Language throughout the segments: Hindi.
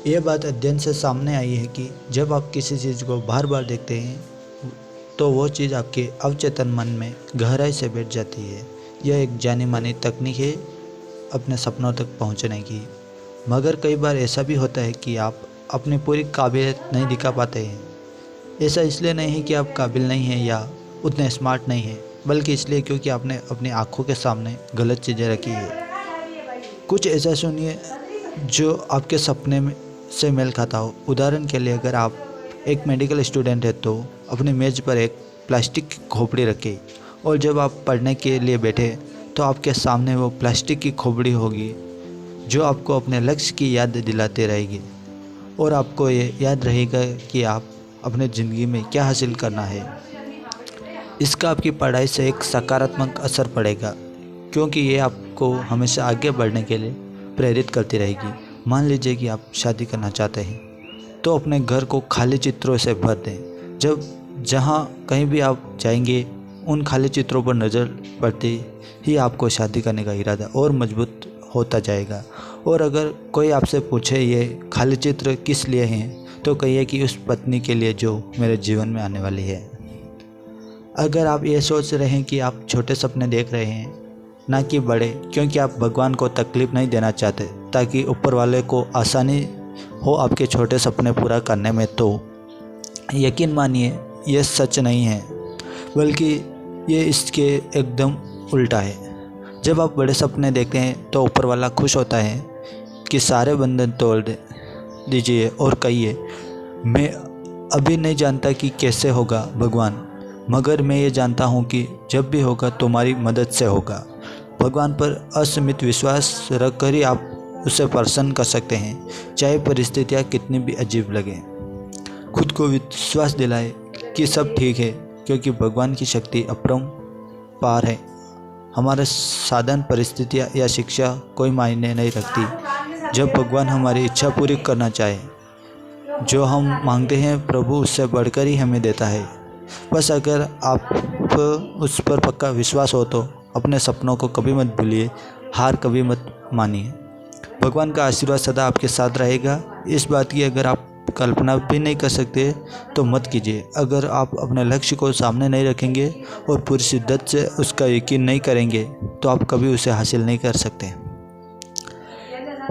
ये बात अध्ययन से सामने आई है कि जब आप किसी चीज़ को बार बार देखते हैं तो वो चीज़ आपके अवचेतन मन में गहराई से बैठ जाती है। यह एक जानी मानी तकनीक है अपने सपनों तक पहुंचने की। मगर कई बार ऐसा भी होता है कि आप अपनी पूरी काबिलियत नहीं दिखा पाते हैं। ऐसा इसलिए नहीं है कि आप काबिल नहीं हैं या उतने स्मार्ट नहीं हैं, बल्कि इसलिए क्योंकि आपने अपनी आँखों के सामने गलत चीज़ें रखी है। कुछ ऐसा सुनिए जो आपके सपने में से मेल खाता हो। उदाहरण के लिए, अगर आप एक मेडिकल स्टूडेंट है तो अपनी मेज़ पर एक प्लास्टिक की खोपड़ी रखें और जब आप पढ़ने के लिए बैठे तो आपके सामने वो प्लास्टिक की खोपड़ी होगी जो आपको अपने लक्ष्य की याद दिलाते रहेगी और आपको ये याद रहेगा कि आप अपने ज़िंदगी में क्या हासिल करना है। इसका आपकी पढ़ाई से एक सकारात्मक असर पड़ेगा क्योंकि ये आपको हमेशा आगे बढ़ने के लिए प्रेरित करती रहेगी। मान लीजिए कि आप शादी करना चाहते हैं तो अपने घर को खाली चित्रों से भर दें। जहाँ कहीं भी आप जाएंगे उन खाली चित्रों पर नज़र पड़ते ही आपको शादी करने का इरादा और मजबूत होता जाएगा। और अगर कोई आपसे पूछे ये खाली चित्र किस लिए हैं तो कहिए कि उस पत्नी के लिए जो मेरे जीवन में आने वाली है। अगर आप ये सोच रहे हैं कि आप छोटे सपने देख रहे हैं ना कि बड़े, क्योंकि आप भगवान को तकलीफ़ नहीं देना चाहते ताकि ऊपर वाले को आसानी हो आपके छोटे सपने पूरा करने में, तो यकीन मानिए ये सच नहीं है, बल्कि ये इसके एकदम उल्टा है। जब आप बड़े सपने देखते हैं तो ऊपर वाला खुश होता है कि सारे बंधन तोड़ दीजिए और कहिए, मैं अभी नहीं जानता कि कैसे होगा भगवान, मगर मैं ये जानता हूँ कि जब भी होगा तुम्हारी मदद से होगा। भगवान पर असीमित विश्वास रखकर ही आप उसे प्रसन्न कर सकते हैं, चाहे परिस्थितियाँ कितनी भी अजीब लगें। खुद को विश्वास दिलाए कि सब ठीक है, क्योंकि भगवान की शक्ति अपरंपार है। हमारे साधन, परिस्थितियाँ या शिक्षा कोई मायने नहीं रखती जब भगवान हमारी इच्छा पूरी करना चाहे। जो हम मांगते हैं प्रभु उससे बढ़कर ही हमें देता है। बस अगर आप उस पर पक्का विश्वास हो तो अपने सपनों को कभी मत भूलिए, हार कभी मत मानिए। भगवान का आशीर्वाद सदा आपके साथ रहेगा। इस बात की अगर आप कल्पना भी नहीं कर सकते तो मत कीजिए। अगर आप अपने लक्ष्य को सामने नहीं रखेंगे और पूरी शिद्दत से उसका यकीन नहीं करेंगे तो आप कभी उसे हासिल नहीं कर सकते।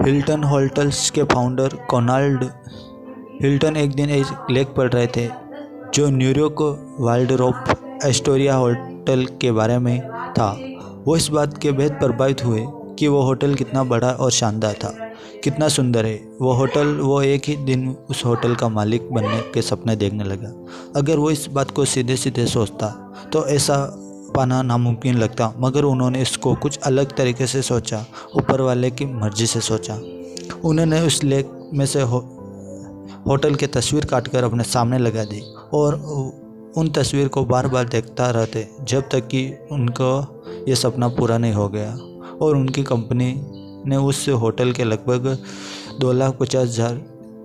हिल्टन होटल्स के फाउंडर कोनार्ड हिल्टन एक दिन एक लेख पढ़ रहे थे जो न्यूयॉर्क वाल्डरोप एस्टोरिया होटल के बारे में था। वो इस बात के बेहद प्रभावित हुए कि वो होटल कितना बड़ा और शानदार था, कितना सुंदर है वो होटल। वो एक ही दिन उस होटल का मालिक बनने के सपने देखने लगा। अगर वो इस बात को सीधे सीधे सोचता तो ऐसा पाना नामुमकिन लगता, मगर उन्होंने इसको कुछ अलग तरीके से सोचा, ऊपर वाले की मर्जी से सोचा। उन्होंने उस लेख में से होटल की तस्वीर काटकर अपने सामने लगा दी और उन तस्वीर को बार बार देखता रहते जब तक कि उनको ये सपना पूरा नहीं हो गया और उनकी कंपनी ने उस होटल के लगभग 2,50,000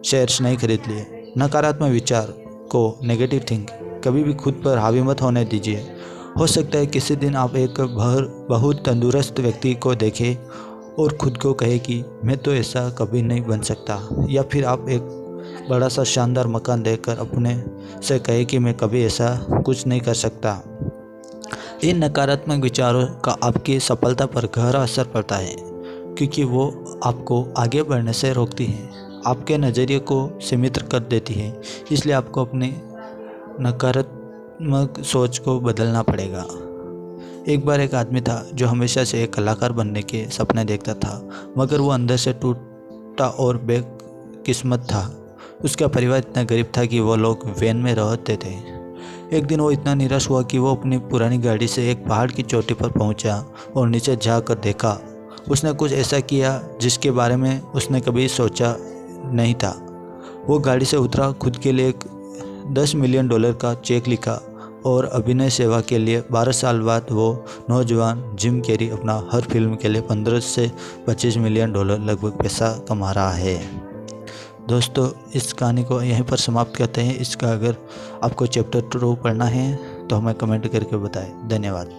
शेयर्स नहीं खरीद लिए। नकारात्मक विचार को, नेगेटिव थिंक, कभी भी खुद पर हावी मत होने दीजिए। हो सकता है किसी दिन आप एक बहुत तंदुरुस्त व्यक्ति को देखें और खुद को कहे कि मैं तो ऐसा कभी नहीं बन सकता, या फिर आप एक बड़ा सा शानदार मकान देखकर अपने से कहे कि मैं कभी ऐसा कुछ नहीं कर सकता। इन नकारात्मक विचारों का आपकी सफलता पर गहरा असर पड़ता है क्योंकि वो आपको आगे बढ़ने से रोकती हैं, आपके नज़रिए को सीमित कर देती है। इसलिए आपको अपनी नकारात्मक सोच को बदलना पड़ेगा। एक बार एक आदमी था जो हमेशा से एक कलाकार बनने के सपने देखता था, मगर वो अंदर से टूटा और बेकिस्मत था। उसका परिवार इतना गरीब था कि वो लोग वैन में रहते थे। एक दिन वो इतना निराश हुआ कि वो अपनी पुरानी गाड़ी से एक पहाड़ की चोटी पर पहुंचा और नीचे जाकर देखा। उसने कुछ ऐसा किया जिसके बारे में उसने कभी सोचा नहीं था। वो गाड़ी से उतरा, खुद के लिए एक $10 मिलियन का चेक लिखा और अभिनय सेवा के लिए 12 साल बाद वो नौजवान जिम कैरी अपना हर फिल्म के लिए 15 से $25 मिलियन लगभग पैसा कमा रहा है। दोस्तों, इस कहानी को यहीं पर समाप्त करते हैं। इसका अगर आपको चैप्टर 2 पढ़ना है तो हमें कमेंट करके बताएं। धन्यवाद।